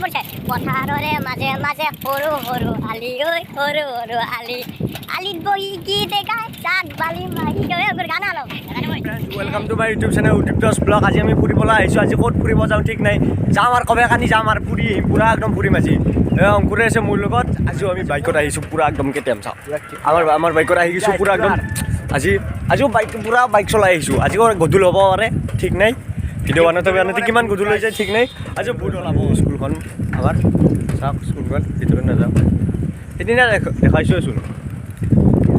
পৰিছে পথাৰৰে মাজে মাজে সৰু সৰু আলি ঐ সৰু সৰু আলি আলিত বহি গীত গাই চাক বালি মাৰি গান অলপ welcome to my YouTube channel YouTube দছ ব্লগ আজি আমি ফুৰিবলৈ আহিছোঁ আজি ক'ত ফুৰিব যাওঁ ঠিক নাই যাম আৰু কবে কানি যাম আৰু ফুৰি আহিম পুৰা একদম ফুৰিম আজি অংকুৰে আছে মোৰ লগত আজিও আমি বাইকত আহিছোঁ পুৰা একদম কেতিয়াম চাওঁ আমাৰ বাইকত আহি গৈছোঁ পুৰা একদম আজিও পুৰা বাইক চলাই আহিছোঁ আজি গধূল হ'ব পাৰে ঠিক নাই ভিডিঅ' বনাওঁতে কিমান গধূল হৈ যায় ঠিক নাই আজি বহুত ওলাব স্কুলখন আমাৰ চাওক স্কুলখন ভিতৰত নাযাওঁ সেইদিনা দেখাইছোঁচোন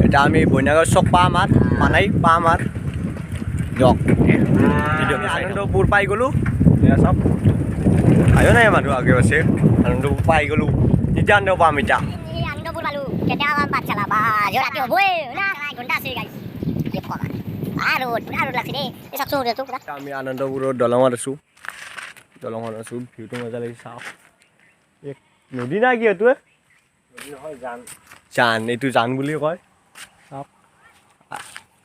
এতিয়া আমি বইনাগৰ চক পাম আৰু মানাই পাম আৰু দিয়ক আনন্দপুৰ পাই গ'লোঁ এয়া চাওক আয়ো নাই মানুহ আগে আছে আনন্দপুৰ পাই গ'লোঁ এতিয়া আনন্দ পাম এতিয়া আনন্দপুৰ পালোঁ কেতিয়া বাট চলাবা ৰাতি হ'বই না ঘণ্টা আছে গাড়ী আৰু লাগছে দেই আমি আনন্দপুৰৰ দলঙত আছোঁ ভিউটো মজা লাগিছে চাওক এক নদী না কি এইটোৱে জান এইটো জান বুলি কয় চাওক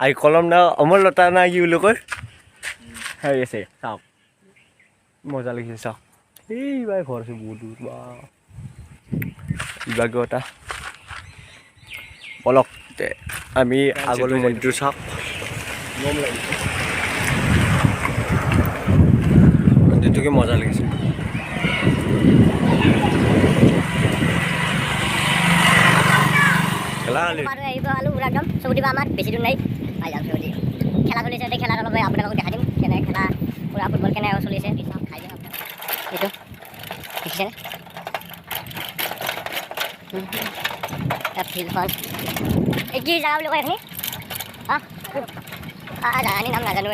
আই কলম না অমৰলতা না কি বুলি কয় হেৰি আছে চাওক মজা লাগিছে চাওক এইবাৰ ঘৰ আছে বহুত দূৰ বা ইবাগে এটা পলক আমি আগলৈ মন্দিৰটো চাওক মন্দিৰটোকে মজা লাগিছে খেলা একদম চকু দিবা আমাৰ বেছি দূৰ নাই পাই যাম চকু দি খেলা চলিছে খেলাত অলপ আপোনালোকক দেখা দিম কেনেকৈ খেলা পুৰা ফুটবল কেনেকৈ চলিছে খাই দিম এইটো দেখিছেনে ফিল্ডখন এই কি জেগা বুলি কয় এইখিনি জাগানি নাম নাজানো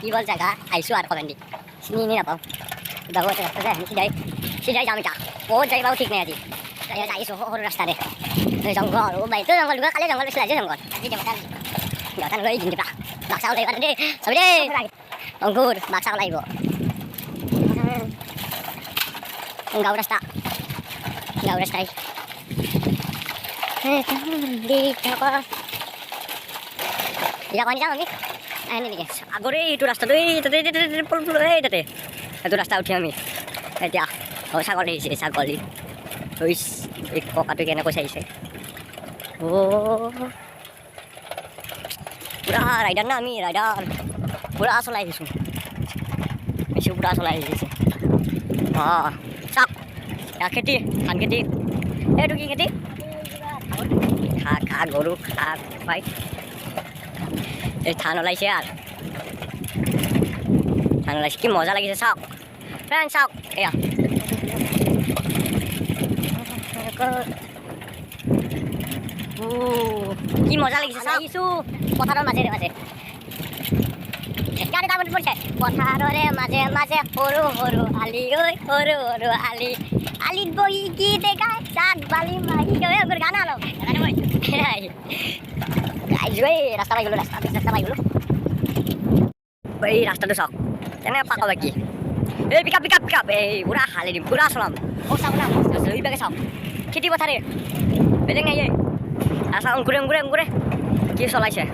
কি বল জেগা আহিছোঁ আৰু কমেণ্ট দি চিনি নাপাওঁ বাবু ৰাস্তা যে চিধাই যাম এতিয়া বহুত যাই বাৰু ঠিক নাই আজি আহিছোঁ সৰু ৰাস্তাৰে জংঘল বাইতো জংঘল দুটা কালি জংঘল বেছি লাগিছে জংঘল আজি লৈ দিম দিবা বাক্সা লাগিব দেই চবি দেই অংকুৰ বাক্সা লাগিব গাঁও ৰাস্তা এতিয়া কণি যাম আমি আহিলে নেকি আগৰে এইটো ৰাস্তাটো তাতে এইটো ৰাস্তা উঠি আমি এতিয়া ছাগলী আহিছে ছাগলী এই ককাটো কেনেকৈ চাইছে পুৰা ৰাইডাৰ না আমি ৰাইডাৰ পুৰা চলাই আহিছোঁ পুৰা চলাই আহিছে চাওক খেতি ধান খেতি এইটো কি খেতি খা গৰু খা পাই এই ধান ওলাইছে আৰু ধান ওলাইছে কি মজা লাগিছে চাওক ফ্ৰেণ্ড চাওক এয়া কি মজা লাগিছে আহিছোঁ পথাৰৰ মাজেৰে মাজে গাড়ী তাৰমানে পৰিছে পথাৰৰে মাজে মাজে সৰু সৰু আলি ঐ সৰু সৰু আলি আলিত বহি গীত গাই চাক বালি মাৰি গান অলপ ৰাস্তা পাই গ'লোঁ ৰাস্তা পাই গ'লোঁ এই ৰাস্তাটো চাওক কেনেকৈ পাকা বাকী এই পিক আপ এই পুৰা হালি দিম পুৰা চলাম এইবাগে চাওক খেতি পথাৰে বেলেগ নাই চাওক অংকুৰে কি চলাইছে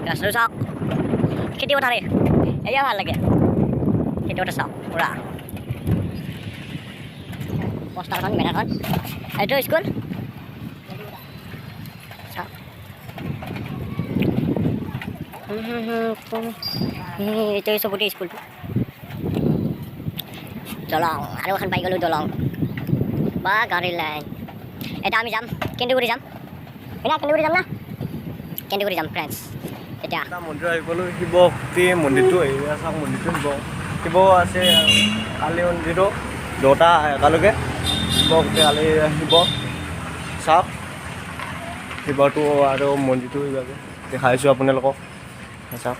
ৰাস্তাটো চাওক খেতি পথাৰে এয়া ভাল লাগে খেতি পথাৰ চাওক পুৰা পষ্টাৰখন বেনাৰখন এইটো স্কুল চাওক এইটো চবতে স্কুলটো দলং আৰু এখন পাই গ'লোঁ দলং বা গাড়ীৰ লাইন এতিয়া আমি যাম কেন্দুগুৰি যাম কেন্দুগুৰি যাম না কেন্দুগুৰি যাম ফ্ৰেণ্ডছ এতিয়া মন্দিৰ আহি গ'লোঁ শিৱ শক্তি মন্দিৰটো আহি চাওক মন্দিৰটো শিৱ আছে কালি মন্দিৰটো দুটা একেলগে শিৱ শক্তি কালি শিৱ চাওক শিৱটো আৰু মন্দিৰটো সেইভাগে দেখাইছোঁ আপোনালোকক চাওক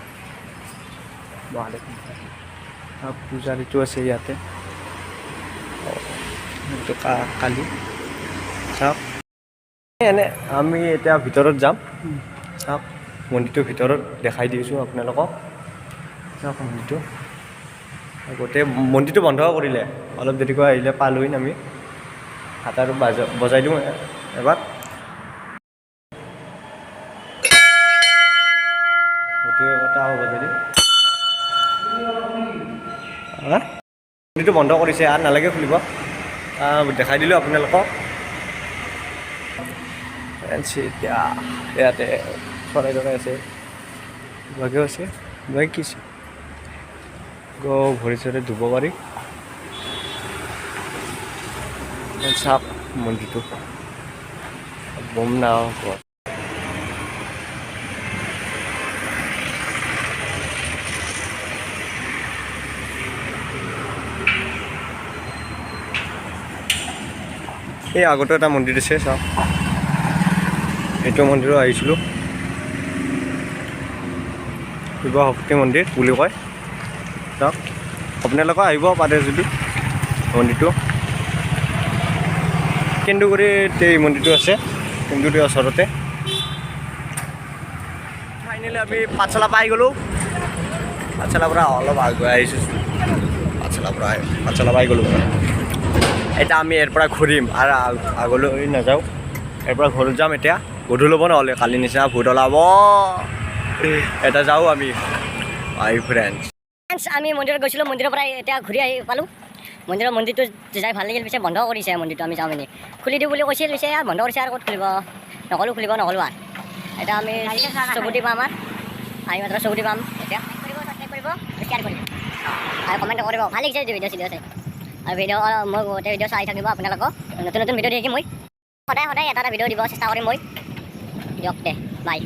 পূজাৰীটো আছে ইয়াতে কালি চাওক এনে আমি এতিয়া ভিতৰত যাম চাওক মন্দিৰটোৰ ভিতৰত দেখাই দিছোঁ আপোনালোকক চাওক মন্দিৰটো বন্ধ কৰিলে অলপ দেৰিকৈ আহিলে পালোহি আমি হাত আৰু বজাই দিওঁ এবাৰ গোটেই কথা হ'ব যদি মন্দিৰটো বন্ধ কৰিছে আৰু নালাগে খুলিব দেখাই দিলোঁ আপোনালোকক এতিয়া ইয়াতে চৰাই তৰাই আছে বাঘেও আছে বাঘ কি ভৰি চৰি ধুব পাৰি চাওক মন্দিৰটো বম নাও এই আগতো এটা মন্দিৰ আছে চাওক এইটো মন্দিৰো আহিছিলোঁ শিৱ শক্তি মন্দিৰ বুলি কয় চাওক আপোনালোকে আহিব পাৰে যদি মন্দিৰটো কেন্দুগুৰিত এই মন্দিৰটো আছে কেন্দুগুৰিৰ ওচৰতে ফাইনেলি আমি পাঠশালা পাই গ'লোঁ পাঠশালাৰ পৰা অলপ আগুৱাই আহিছোঁ পাঠশালা পাই গ'লোঁ এতিয়া আমি ইয়াৰ পৰা ঘূৰিম আৰু আগলৈ নাযাওঁ ইয়াৰ পৰা ঘৰত যাম এতিয়া গধূলি হ'ব নহ'লে কালি নিচিনা ভূত ওলাব এটা যাওঁ আমি মাই ফ্ৰেণ্ডছ আমি মন্দিৰত গৈছিলোঁ মন্দিৰৰ পৰা এতিয়া ঘূৰি আহি পালোঁ মন্দিৰটো যাই ভাল লাগিল পিছে বন্ধ কৰিছে মন্দিৰটো আমি যাওঁ মানে খুলি দিওঁ বুলি কৈছিল পিছে বন্ধ কৰিছে আৰু ক'ত খুলিব নক'লোঁ আৰু এতিয়া আমি চকুটি পাম আমি মাত্ৰ চকুটি পাম এতিয়া কৰিব শ্বেয়াৰ কৰিব আৰু কমেণ্ট কৰিব ভাল লাগিছে ভিডিঅ' চিডিঅ' চাই আৰু মই গোটেই ভিডিঅ' চাই থাকিব আপোনালোকক নতুন ভিডিঅ' দি থাকিম মই সদায় এটা ভিডিঅ' দিব চেষ্টা কৰিম মই দিয়ক দে বাই